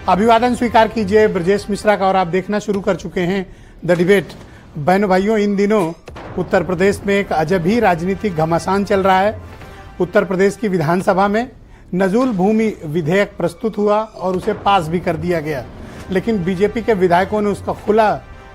अभिवादन स्वीकार कीजिए ब्रजेश मिश्रा का और आप देखना शुरू कर चुके हैं द डिबेट। बहनों भाइयों, इन दिनों उत्तर प्रदेश में एक अजब ही राजनीतिक घमासान चल रहा है। उत्तर प्रदेश की विधानसभा में नजूल भूमि विधेयक प्रस्तुत हुआ और उसे पास भी कर दिया गया, लेकिन बीजेपी के विधायकों ने उसका खुला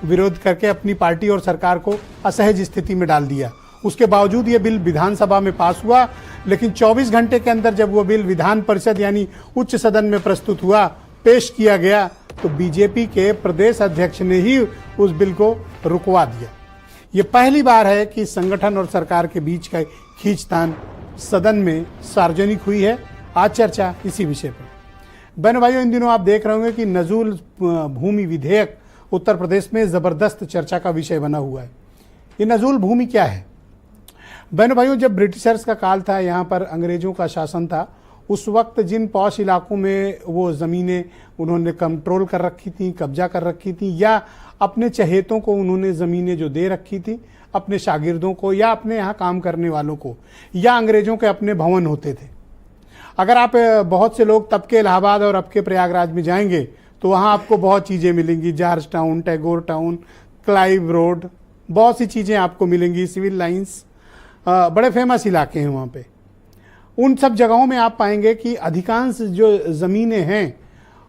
विरोध करके अपनी पार्टी और सरकार को असहज स्थिति में डाल दिया। उसके बावजूद ये बिल विधानसभा में पास हुआ, लेकिन 24 घंटे के अंदर जब वो बिल विधान परिषद यानी उच्च सदन में प्रस्तुत हुआ, पेश किया गया, तो बीजेपी के प्रदेश अध्यक्ष ने ही उस बिल को रुकवा दिया। ये पहली बार है कि संगठन और सरकार के बीच का खींचतान सदन में सार्वजनिक हुई है। आज चर्चा इसी विषय पर। बहनों भाइयों, इन दिनों आप देख रहे होंगे कि नजूल भूमि विधेयक उत्तर प्रदेश में जबरदस्त चर्चा का विषय बना हुआ है। ये नजूल भूमि क्या है? बहनों भाइयों, जब ब्रिटिशर्स का काल था, यहाँ पर अंग्रेजों का शासन था, उस वक्त जिन पॉश इलाकों में वो ज़मीनें उन्होंने कंट्रोल कर रखी थी, कब्जा कर रखी थी, या अपने चहेतों को उन्होंने ज़मीनें जो दे रखी थी, अपने शागिर्दों को या अपने यहाँ काम करने वालों को, या अंग्रेजों के अपने भवन होते थे। अगर आप बहुत से लोग तब के इलाहाबाद और अब के प्रयागराज में जाएंगे तो वहाँ आपको बहुत चीज़ें मिलेंगी। George town, Tagore town, Clive road, बहुत सी चीज़ें आपको मिलेंगी। सिविल लाइंस, बड़े फेमस इलाके हैं वहाँ पे। उन सब जगहों में आप पाएंगे कि अधिकांश जो ज़मीनें हैं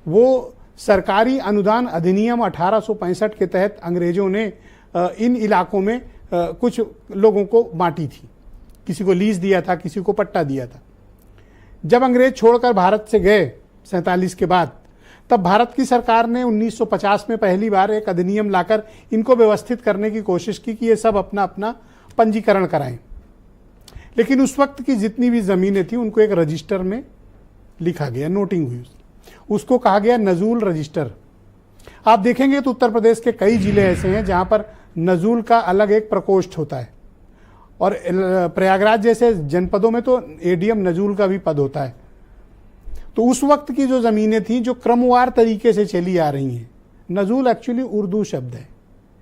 वो सरकारी अनुदान अधिनियम 1865 के तहत अंग्रेज़ों ने इन इलाकों में कुछ लोगों को बांटी थी। किसी को लीज दिया था, किसी को पट्टा दिया था। जब अंग्रेज छोड़कर भारत से गए 47 के बाद, तब भारत की सरकार ने 1950 में पहली बार एक अधिनियम लाकर इनको व्यवस्थित करने की कोशिश की कि ये सब अपना अपना पंजीकरण कराएं। लेकिन उस वक्त की जितनी भी ज़मीनें थी उनको एक रजिस्टर में लिखा गया, नोटिंग हुई, उसको कहा गया नजूल रजिस्टर। आप देखेंगे तो उत्तर प्रदेश के कई जिले ऐसे हैं जहां पर नजूल का अलग एक प्रकोष्ठ होता है, और प्रयागराज जैसे जनपदों में तो एडीएम नजूल का भी पद होता है। तो उस वक्त की जो ज़मीनें थी जो क्रमवार तरीके से चली आ रही हैं, नजूल एक्चुअली उर्दू शब्द है।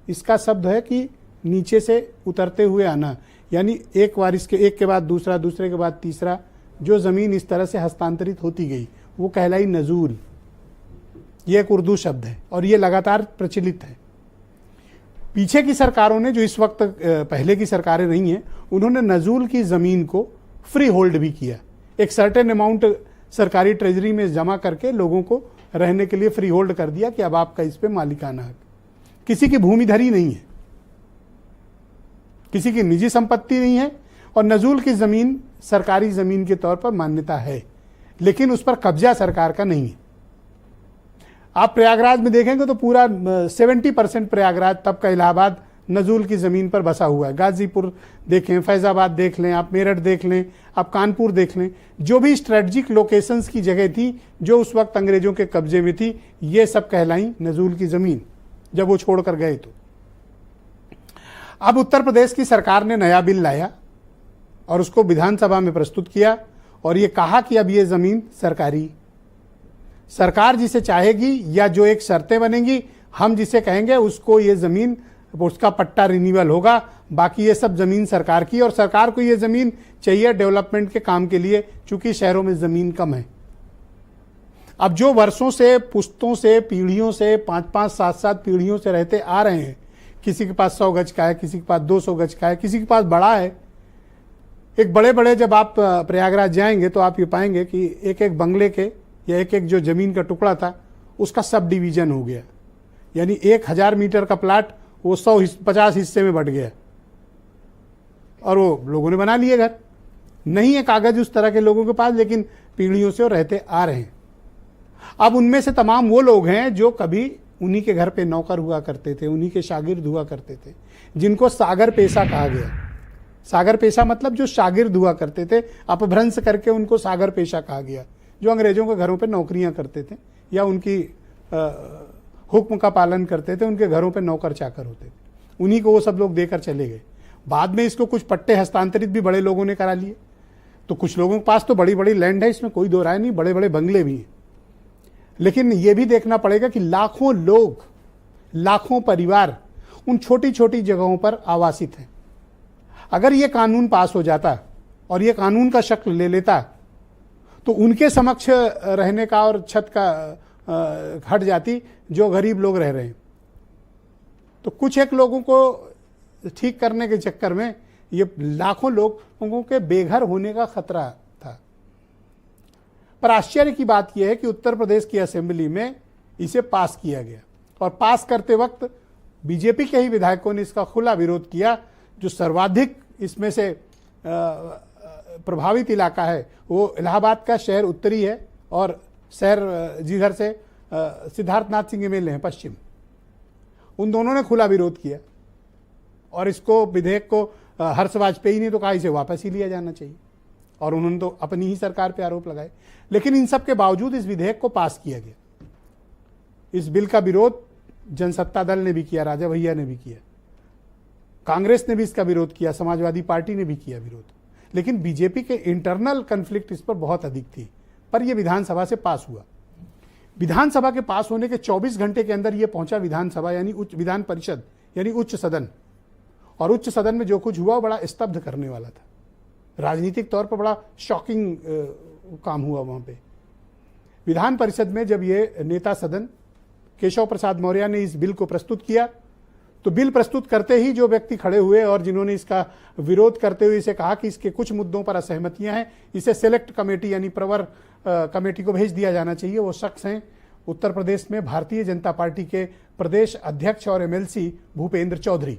इसका शब्द है कि नीचे से उतरते हुए आना, यानी एक वारिस के एक के बाद दूसरा, दूसरे के बाद तीसरा, जो ज़मीन इस तरह से हस्तांतरित होती गई वो कहलाई नजूल। ये एक उर्दू शब्द है और ये लगातार प्रचलित है। पीछे की सरकारों ने, जो इस वक्त पहले की सरकारें नहीं हैं, उन्होंने नजूल की ज़मीन को फ्री होल्ड भी किया। एक सर्टेन अमाउंट सरकारी ट्रेजरी में जमा करके लोगों को रहने के लिए फ्री होल्ड कर दिया कि अब आपका इस पर मालिकाना हक। किसी की भूमिधरी नहीं है, किसी की निजी संपत्ति नहीं है, और नजूल की ज़मीन सरकारी ज़मीन के तौर पर मान्यता है, लेकिन उस पर कब्जा सरकार का नहीं है। आप प्रयागराज में देखेंगे तो पूरा 70% प्रयागराज तब का इलाहाबाद नजूल की ज़मीन पर बसा हुआ है। गाजीपुर देखें, फैज़ाबाद देख लें, आप मेरठ देख लें, आप कानपुर देख लें, जो भी स्ट्रेटजिक लोकेशंस की जगह थी जो उस वक्त अंग्रेज़ों के कब्जे में थी, ये सब कहलाई नजूल की ज़मीन जब वो छोड़ कर गए। तो अब उत्तर प्रदेश की सरकार ने नया बिल लाया और उसको विधानसभा में प्रस्तुत किया और ये कहा कि अब ये ज़मीन सरकार जिसे चाहेगी या जो एक शर्तें बनेंगी, हम जिसे कहेंगे उसको ये ज़मीन, उसका पट्टा रिन्यूअल होगा। बाकी ये सब ज़मीन सरकार की, और सरकार को ये ज़मीन चाहिए डेवलपमेंट के काम के लिए, चूँकि शहरों में ज़मीन कम है। अब जो वर्षों से, पुश्तों से, पीढ़ियों से, 5-5, 7-7 पीढ़ियों से रहते आ रहे हैं, किसी के पास 100 गज का है, किसी के पास 200 गज का है, किसी के पास बड़ा है। एक बड़े बड़े जब आप प्रयागराज जाएंगे तो आप ये पाएंगे कि एक एक बंगले के या एक एक जो ज़मीन का टुकड़ा था उसका सब डिवीज़न हो गया, यानी 1000 मीटर का प्लाट वो 150 हिस्से में बट गया और वो लोगों ने बना लिए घर। नहीं है कागज़ उस तरह के लोगों के पास, लेकिन पीढ़ियों से वो रहते आ रहे हैं। अब उनमें से तमाम वो लोग हैं जो कभी उन्हीं के घर पे नौकर हुआ करते थे, उन्हीं के शागिर्द हुआ करते थे, जिनको सागर पेशा कहा गया। सागर पेशा मतलब जो शागिर्द हुआ करते थे, अपभ्रंश करके उनको सागर पेशा कहा गया, जो अंग्रेजों के घरों पे नौकरियां करते थे या उनकी हुक्म का पालन करते थे, उनके घरों पे नौकर चाकर होते थे, उन्हीं को वो सब लोग देकर चले गए। बाद में इसको कुछ पट्टे हस्तांतरित भी बड़े लोगों ने करा लिए। तो कुछ लोगों के पास तो बड़ी बड़ी लैंड है, इसमें कोई दो राय नहीं, बड़े बड़े बंगले भी हैं। लेकिन ये भी देखना पड़ेगा कि लाखों लोग, लाखों परिवार उन छोटी छोटी जगहों पर आवासित हैं। अगर ये कानून पास हो जाता और ये कानून का शक्ल ले लेता तो उनके समक्ष रहने का और छत का हट जाती जो गरीब लोग रह रहे हैं। तो कुछ एक लोगों को ठीक करने के चक्कर में ये लाखों लोगों के बेघर होने का खतरा था। पर आश्चर्य की बात यह है कि उत्तर प्रदेश की असेंबली में इसे पास किया गया और पास करते वक्त बीजेपी के ही विधायकों ने इसका खुला विरोध किया। जो सर्वाधिक इसमें से प्रभावित इलाका है वो इलाहाबाद का शहर उत्तरी है और शहर जिधर से सिद्धार्थनाथ सिंह एमएलए हैं पश्चिम, उन दोनों ने खुला विरोध किया और इसको विधेयक को हर्ष वाजपेयी ने तो कहा इसे वापस ही लिया जाना चाहिए और उन्होंने तो अपनी ही सरकार पे आरोप लगाए। लेकिन इन सब के बावजूद इस विधेयक को पास किया गया। इस बिल का विरोध जनसत्ता दल ने भी किया, राजा भैया ने भी किया, कांग्रेस ने भी इसका विरोध किया, समाजवादी पार्टी ने भी किया विरोध। लेकिन बीजेपी के इंटरनल कन्फ्लिक्ट इस पर बहुत अधिक थी, पर यह विधानसभा से पास हुआ। विधानसभा के पास होने के 24 घंटे के अंदर यह पहुंचा विधानसभा यानी उच्च विधान परिषद यानी उच्च सदन, और उच्च सदन में जो कुछ हुआ वो बड़ा स्तब्ध करने वाला था। राजनीतिक तौर पर बड़ा शॉकिंग काम हुआ वहां पे। विधान परिषद में जब ये नेता सदन केशव प्रसाद मौर्य ने इस बिल को प्रस्तुत किया तो बिल प्रस्तुत करते ही जो व्यक्ति खड़े हुए और जिन्होंने इसका विरोध करते हुए इसे कहा कि इसके कुछ मुद्दों पर असहमतियां हैं, इसे सेलेक्ट कमेटी यानी प्रवर कमेटी को भेज दिया जाना चाहिए, वो शख्स हैं उत्तर प्रदेश में भारतीय जनता पार्टी के प्रदेश अध्यक्ष और एमएलसी भूपेंद्र चौधरी।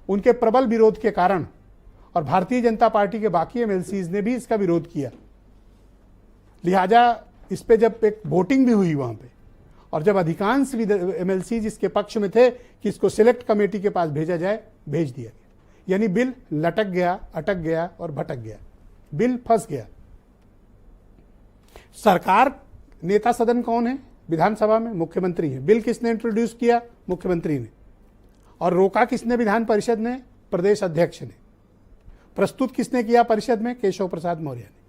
उनके प्रबल विरोध के कारण और भारतीय जनता पार्टी के बाकी एमएलसीज ने भी इसका विरोध किया, लिहाजा इस पे जब एक वोटिंग भी हुई वहां पे और जब अधिकांश एमएलसीज इसके पक्ष में थे कि इसको सिलेक्ट कमेटी के पास भेजा जाए, भेज दिया गया। यानी बिल लटक गया, अटक गया और भटक गया, बिल फंस गया। सरकार नेता सदन कौन है विधानसभा में? मुख्यमंत्री है। बिल किसने इंट्रोड्यूस किया? मुख्यमंत्री ने। और रोका किसने विधान परिषद ने? प्रदेश अध्यक्ष ने। प्रस्तुत किसने किया परिषद में? केशव प्रसाद मौर्य ने।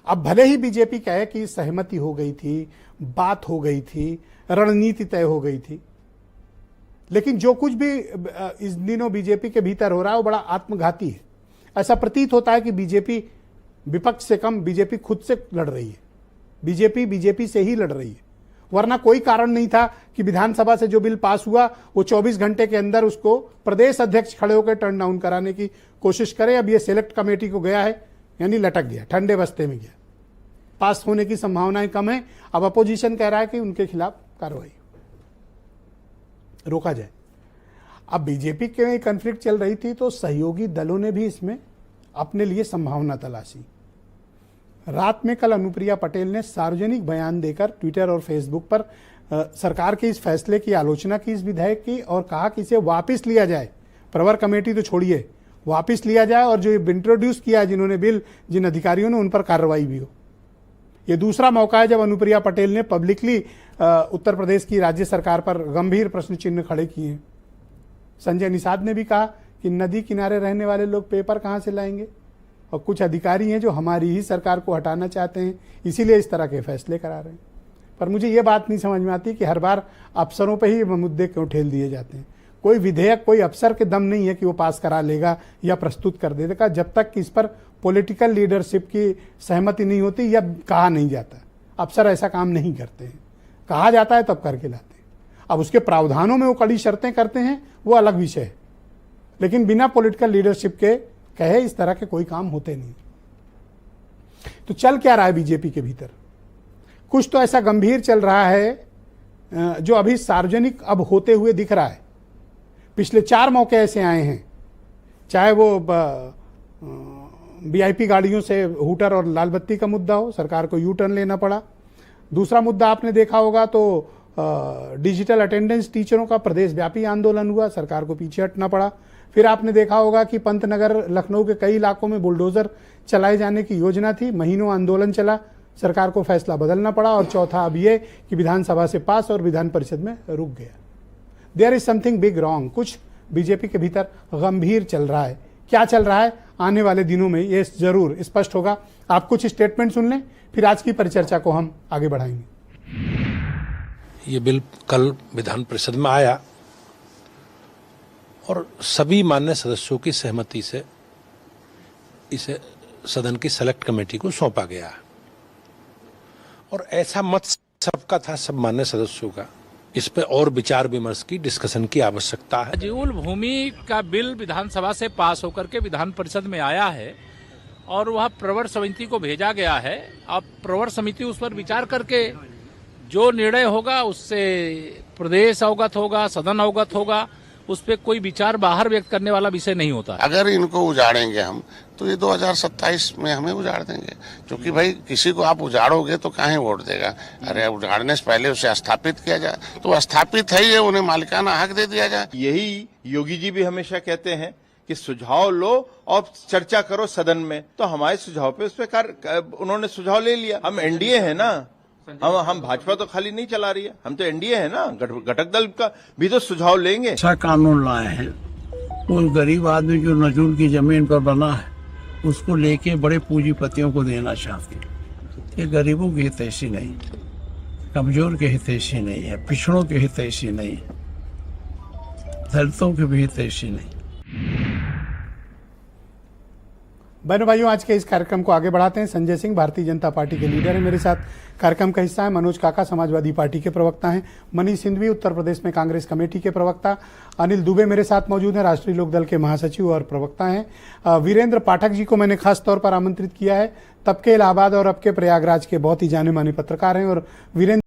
अब भले ही बीजेपी कहे कि सहमति हो गई थी, बात हो गई थी, रणनीति तय हो गई थी, लेकिन जो कुछ भी इस दिनों बीजेपी के भीतर हो रहा है वो बड़ा आत्मघाती है। ऐसा प्रतीत होता है कि बीजेपी विपक्ष से कम बीजेपी खुद से लड़ रही है। बीजेपी से ही लड़ रही है, वरना कोई कारण नहीं था कि विधानसभा से जो बिल पास हुआ वो 24 घंटे के अंदर उसको प्रदेश अध्यक्ष खड़े होकर टर्न डाउन कराने की कोशिश करे। अब ये सिलेक्ट कमेटी को गया है यानी लटक गया, ठंडे बस्ते में गया, पास होने की संभावनाएं कम है। अब अपोजिशन कह रहा है कि उनके खिलाफ कार्रवाई रोका जाए। अब बीजेपी के कॉन्फ्लिक्ट चल रही थी तो सहयोगी दलों ने भी इसमें अपने लिए संभावना तलाशी। रात में कल अनुप्रिया पटेल ने सार्वजनिक बयान देकर ट्विटर और फेसबुक पर सरकार के इस फैसले की आलोचना की, इस विधेयक की, और कहा कि इसे वापस लिया जाए। प्रवर कमेटी तो छोड़िए, वापस लिया जाए और जो इंट्रोड्यूस किया जिन्होंने बिल, जिन अधिकारियों ने, उन पर कार्रवाई भी हो। ये दूसरा मौका है जब अनुप्रिया पटेल ने पब्लिकली उत्तर प्रदेश की राज्य सरकार पर गंभीर प्रश्न चिन्ह खड़े किए हैं। संजय निषाद ने भी कहा कि नदी किनारे रहने वाले लोग पेपर कहाँ से लाएंगे, और कुछ अधिकारी हैं जो हमारी ही सरकार को हटाना चाहते हैं, इसीलिए इस तरह के फैसले करा रहे हैं। पर मुझे ये बात नहीं समझ में आती कि हर बार अफसरों पे ही मुद्दे क्यों ठेल दिए जाते हैं। कोई विधेयक कोई अफसर के दम नहीं है कि वो पास करा लेगा या प्रस्तुत कर देगा, जब तक कि इस पर पॉलिटिकल लीडरशिप की सहमति नहीं होती या कहा नहीं जाता। अफसर ऐसा काम नहीं करते हैं, कहा जाता है तब करके लाते हैं। अब उसके प्रावधानों में वो कड़ी शर्तें करते हैं, वो अलग विषय है, लेकिन बिना पॉलिटिकल लीडरशिप के कहे इस तरह के कोई काम होते नहीं। तो चल क्या रहा है बीजेपी के भीतर? कुछ तो ऐसा गंभीर चल रहा है जो अभी सार्वजनिक अब होते हुए दिख रहा है। पिछले 4 मौके ऐसे आए हैं, चाहे वो वीआईपी गाड़ियों से हूटर और लाल बत्ती का मुद्दा हो, सरकार को यू टर्न लेना पड़ा। दूसरा मुद्दा आपने देखा होगा तो डिजिटल अटेंडेंस टीचरों का प्रदेश व्यापी आंदोलन हुआ, सरकार को पीछे हटना पड़ा। फिर आपने देखा होगा कि पंतनगर लखनऊ के कई इलाकों में बुलडोजर चलाए जाने की योजना थी, महीनों आंदोलन चला, सरकार को फैसला बदलना पड़ा। और चौथा अब ये कि विधानसभा से पास और विधान परिषद में रुक गया। There is something big wrong, कुछ बीजेपी के भीतर गंभीर चल रहा है। क्या चल रहा है आने वाले दिनों में ये जरूर स्पष्ट होगा। आप कुछ स्टेटमेंट सुन लें, फिर आज की परिचर्चा को हम आगे बढ़ाएंगे। ये बिल कल विधान परिषद में आया और सभी मान्य सदस्यों की सहमति से इसे सदन की सेलेक्ट कमेटी को सौंपा गया और ऐसा मत सबका था, सब मान्य सदस्यों का। इस पे और विचार विमर्श की, डिस्कशन की आवश्यकता है। जीउल भूमि का बिल विधानसभा से पास होकर के विधान परिषद में आया है और वह प्रवर समिति को भेजा गया है। अब प्रवर समिति उस पर विचार करके जो निर्णय होगा उससे प्रदेश अवगत होगा, सदन अवगत होगा। उस पर कोई विचार बाहर व्यक्त करने वाला विषय नहीं होता है। अगर इनको उजाड़ेंगे हम तो ये 2027 में हमें उजाड़ देंगे, क्योंकि भाई किसी को आप उजाड़ोगे तो काहे वोट देगा। अरे उजाड़ने से पहले उसे स्थापित किया जाए, तो स्थापित है ये, उन्हें मालिकाना हक दे दिया जाए। यही योगी जी भी हमेशा कहते हैं कि सुझाव लो और चर्चा करो सदन में। तो हमारे सुझाव पे उस पर उन्होंने सुझाव ले लिया। हम एनडीए है ना, हम भाजपा तो खाली नहीं चला रही है, हम तो एनडीए है ना, घटक दल का भी तो सुझाव लेंगे। अच्छा कानून लाए हैं, उस गरीब आदमी जो नजूल की जमीन पर बना है उसको लेके बड़े पूंजीपतियों को देना चाहते हैं। ये गरीबों की हितैषी नहीं, कमजोर के हितैषी नहीं है, पिछड़ों के हितैषी नहीं है, दलितों के भी हितैषी नहीं। बहनों भाइयों, आज के इस कार्यक्रम को आगे बढ़ाते हैं। संजय सिंह भारतीय जनता पार्टी के लीडर हैं, मेरे साथ कार्यक्रम का हिस्सा है। मनोज काका समाजवादी पार्टी के प्रवक्ता हैं। मनीष सिंघवी उत्तर प्रदेश में कांग्रेस कमेटी के प्रवक्ता। अनिल दुबे मेरे साथ मौजूद हैं, राष्ट्रीय लोकदल के महासचिव और प्रवक्ता हैं। वीरेंद्र पाठक जी को मैंने खास तौर पर आमंत्रित किया है, तब के इलाहाबाद और अब के प्रयागराज के बहुत ही जाने माने पत्रकार हैं। और वीरेंद्र